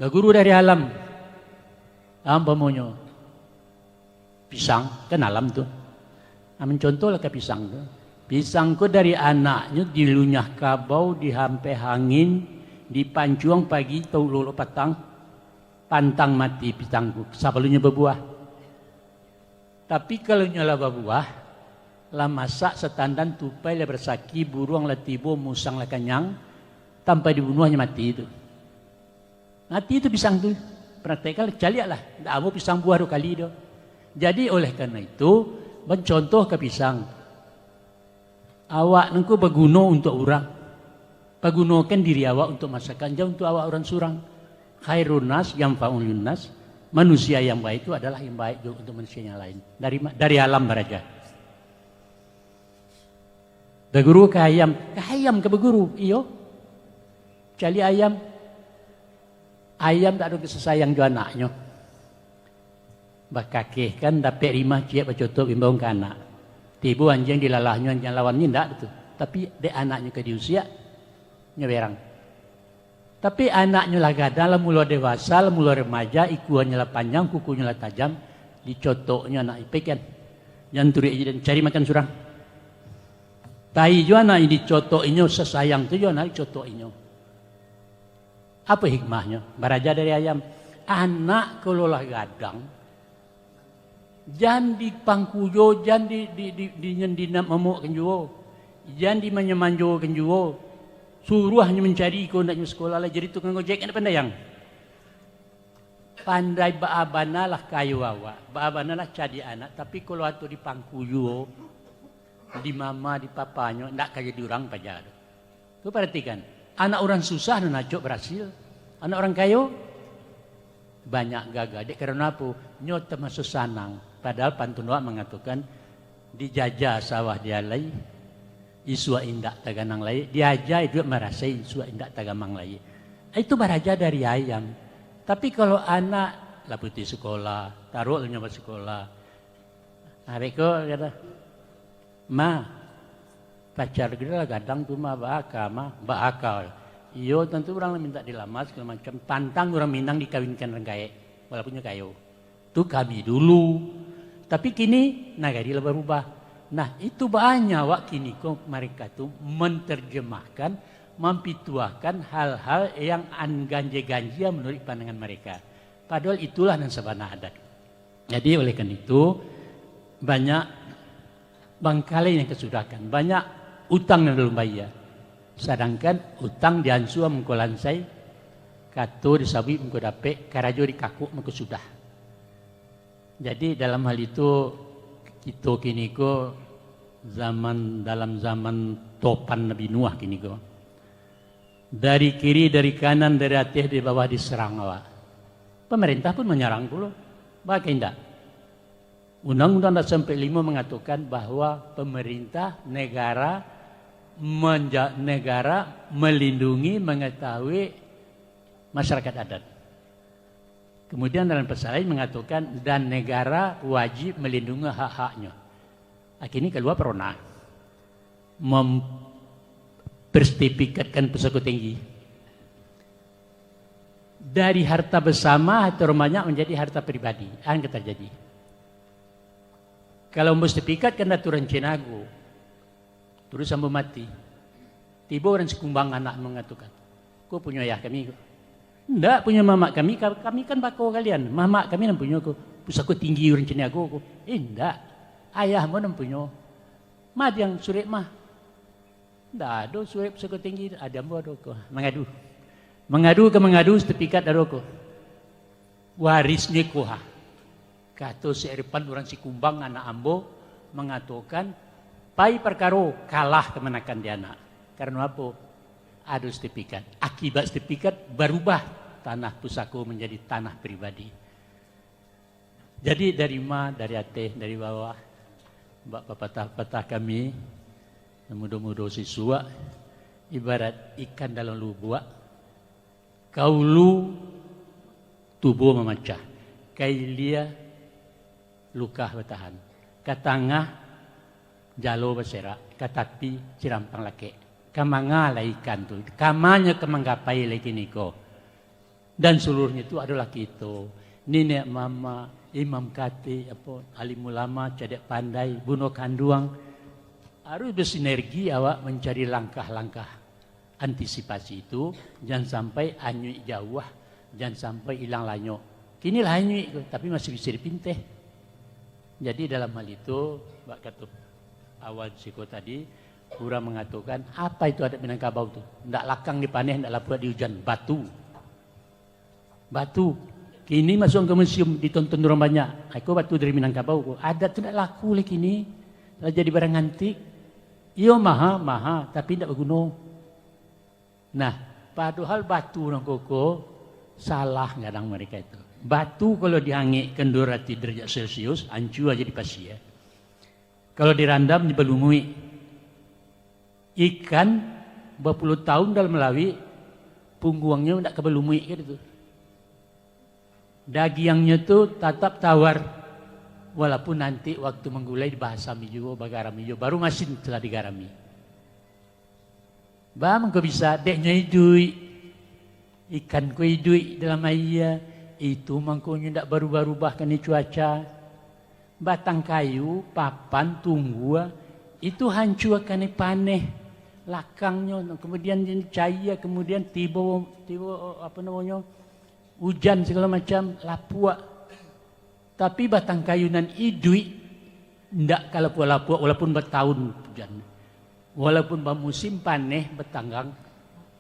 Guru dari alam. Apa maunya? Pisang, kan alam tuh. Amin contoh lah ke pisang tuh. Pisang ku dari anaknya dilunyah kabau, dihampe hangin, dipancuang pagi, tau lolo petang, pantang mati pisangku. Sebelumnya berbuah. Tapi kalau nyala berbuah, lah masak setandan tupai lah bersaki, buruang lah tibo, musang lah kenyang, tanpa dibunuhnya mati itu. Mati itu pisang tuh. Praktekal caliak lah. Tak mau pisang buah 2 kali itu. Jadi oleh karena itu, mencontoh ke pisang. Awak nengku berguna untuk orang. Pergunakan diri awak untuk masakan. Jangan untuk awak orang surang. Khairun nas yang fa'ulun nas. Manusia yang baik itu adalah yang baik juga untuk manusia yang lain. Dari alam beraja. Berguru ke ayam. Ke ayam ke berguru. Iyo. Cali ayam. Ayam tak ada kesesayang juga anaknya. Bakakeh kan dapat rimah ciak bacotok bimbang ke anak. Tibu anjing dilalahnya anjing lawannya tidak betul. Tapi dek anaknya ke diusia nyeberang. Tapi anaknya lah gadang, lah mula dewasa, lah mula remaja, ikuannya lah panjang, kukunya lah tajam, dicotoknya anak ipek kan. Jangan turi aja dan cari makan surang. Tai juga anak dicotokinnya sesayang tu juga anak dicotokinnya. Apa hikmahnya? Baraja dari ayam. Anak kalau lah gadang, jangan dipangkuyo, jangan dinyendina memukkan juga, jangan dimanjamanjokan juga. Suruh hanya mencari ikut naknya sekolah lah jadi tukang ojek kan pandai yang. Pandai baabana lah kayu awak, baabana lah cari anak. Tapi kalau atau dipangkuyo, di mama, di papanya, nak kayak diorang pajar. Tu perhatikan. Anak orang susah dan acok berhasil. Anak orang kaya banyak gagal. Dek karena apa? Nyot termasuk sanang. Padahal pantun awak mengatakan dijajah sawah dia lai, isua indak taganang lai. Diajah itu merasai isua indak tagamang lai. Itu baraja dari ayam. Tapi kalau anak lah putih sekolah, taruh nyoba sekolah. Mereka kata, ma. Pacar kita lah gadang tu mah bakal. Iyo tentu orang minta dilamar segala macam. Pantang orang Minang dikawinkan orang kaya. Walaupunnya kayo. Itu kami dulu. Tapi kini nagari lah berubah. Nah itu banyak wak kini kok mereka tu menerjemahkan, mempituahkan hal-hal yang ganjil-ganjil menurut pandangan mereka. Padahal itulah yang sebenarnya adat. Jadi oleh karena itu banyak bangkalai yang kesudahkan. Banyak utang yang belum bayar. Sedangkan utang diansu mengkolansai, kato disabi mengkodape, karajo dikaku mengkosudah. Jadi dalam hal itu kita kini ko dalam zaman topan Nabi Nuh kini ko. Dari kiri, dari kanan, dari atas, di bawah diserang awak. Pemerintah pun menyerang dulu. Bagaimana? Undang-Undang Dasar 45 mengatakan bahwa pemerintah negara melindungi, mengetahui masyarakat adat. Kemudian dalam pasal lain mengatakan dan negara wajib melindungi hak-haknya. Akhirnya keluar Perona mempersertifikatkan pusaka tinggi. Dari harta bersama atau banyak menjadi harta pribadi. Akan terjadi. Kalau sertifikat kan aturan Cinago. Terus sampai mati. Tiba orang sekumbang anak mengatakan, kau punya ayah kami. Tidak punya mama kami kan bakal kalian. Mama kami yang punya kau. Pusaka tinggi orang Cinago. Tidak. Ayahmu yang punya. Mad yang surat mah. Tidak ada surat pusaka tinggi. Ada mah ada kau. Mengadu sertifikat ada kau. Warisnya kuha. Kata seeripan orang sikumbang anak ambo mengatakan pai perkaro kalah kemenakan dia anak. Karena apa? Ada sertifikat. Akibat sertifikat berubah tanah pusaka menjadi tanah pribadi. Jadi dari atas, dari bawah, mbak patah-patah kami, mudah-mudah siswa, ibarat ikan dalam lubuk, kaulu tubuh memecah, kailia luka bertahan, katangah jalo berserak, katapi cirampang laki. Kamanga lah ikan tu, kamanya kemanggapai lagi niko. Dan seluruhnya itu adalah kita. Nenek mama, imam kati, alim ulama, cadek pandai, bunuh kanduang. Harus bersinergi awak mencari langkah-langkah antisipasi itu. Jangan sampai anyui jauh, jangan sampai hilang lanyok. Kini lah anyui, tapi masih bisa dipinteh. Jadi dalam hal itu, Mbak Ketua awal siko tadi, Pura mengatakan, apa itu adat Minangkabau itu? Ndak lakang dipaneh, ndak lapuat di hujan, batu. Batu. Kini masuk ke museum, ditonton orang banyak. Aku batu dari Minangkabau. Adat itu ndak laku lagi kini. Telah jadi barang antik. Iyo maha, tapi ndak berguna. Nah, padahal batu orang koko, salah kadang mereka itu. Batu kalau dihangitkan 200 derajat Celcius, hancur aja di pasir. Kalau dirandam dibelungui. Ikan berpuluh tahun dalam melawi, pungguangnya tidak kebelumui gitu. Dagingnya itu tetap tawar, walaupun nanti waktu menggulai dibahasa mijo, bagarami mijo, baru masin telah digarami. Bang kau bisa deknya idui, ikan kau idui dalam air, itu mangkonya tidak berubah-ubah kan cuaca. Batang kayu, papan, tunggu, itu hancur akan paneh. Lakangnya, kemudian cahaya, kemudian tiba apa namanya, hujan segala macam, lapua. Tapi batang kayunan idui ndak kalau lapua walaupun bertahun hujan. Walaupun musim paneh bertanggang,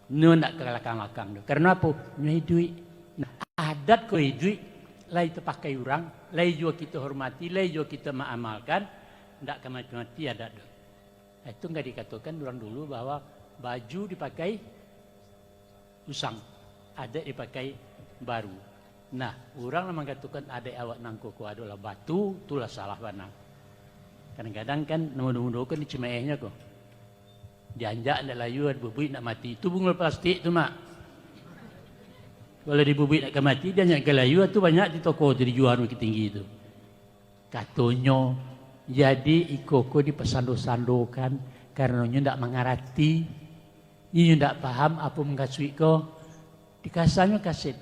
ndak ke lakang-lakang. Karena apa? Idui. Nah, adat ko idui lai terpakai orang, lai juga kita hormati, lai juga kita mengamalkan, ndak kemati-mati adat. Itu enggak dikatakan orang dulu bahwa baju dipakai usang, adat dipakai baru. Nah, orang memang katakan adat awak nangkoko adalah batu, itulah salah mana. Kadang-kadang kan nemu-nemu kan dicemeehnya kok. Dianjak ndak layu, bubui nak mati. Itu bunga plastik tu mak. Kalau dibubui nak mati dia nyak layu tu banyak di toko tu dijual makin tinggi itu. Katanya jadi ikoko dipesando-sandokan karena nyo ndak mengarati, nyo ndak paham apa mengasui ko. Dikasanya kaset.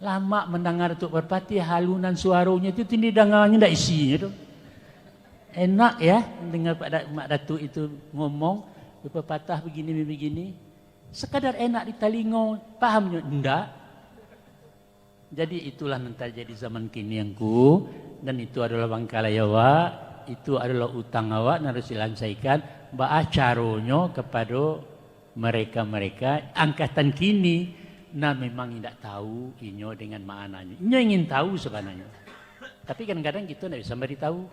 Lama mendengar tu berpati halunan suaranya itu tindi dangannya ndak isinya tu. Enak ya dengar Mak Datuk itu ngomong berpatah begini. Sekadar enak di telinga, pahamnya ndak. Jadi itulah nanti jadi zaman kini yangku. Dan itu adalah bangkalai awak, itu adalah utang awak harus dilansaikan baacaronyo kepada mereka-mereka angkatan kini. Nah memang tidak tahu inyo dengan maknanya. Inyo ingin tahu sebenarnya. Tapi kadang-kadang kita tidak bisa beritahu.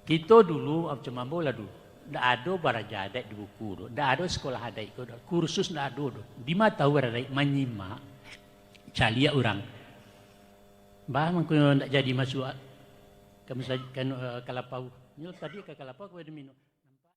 Kita dulu, cuma bola dulu. Tidak ada barajadai di buku. Tidak ada sekolah hadai. Kursus tidak ada. Di mata barajadai menyimak. Calia orang. Bah, mangko ndak jadi masuk. Kamu saja kan kalapau. Nyo tadi ke kalapau ke minum.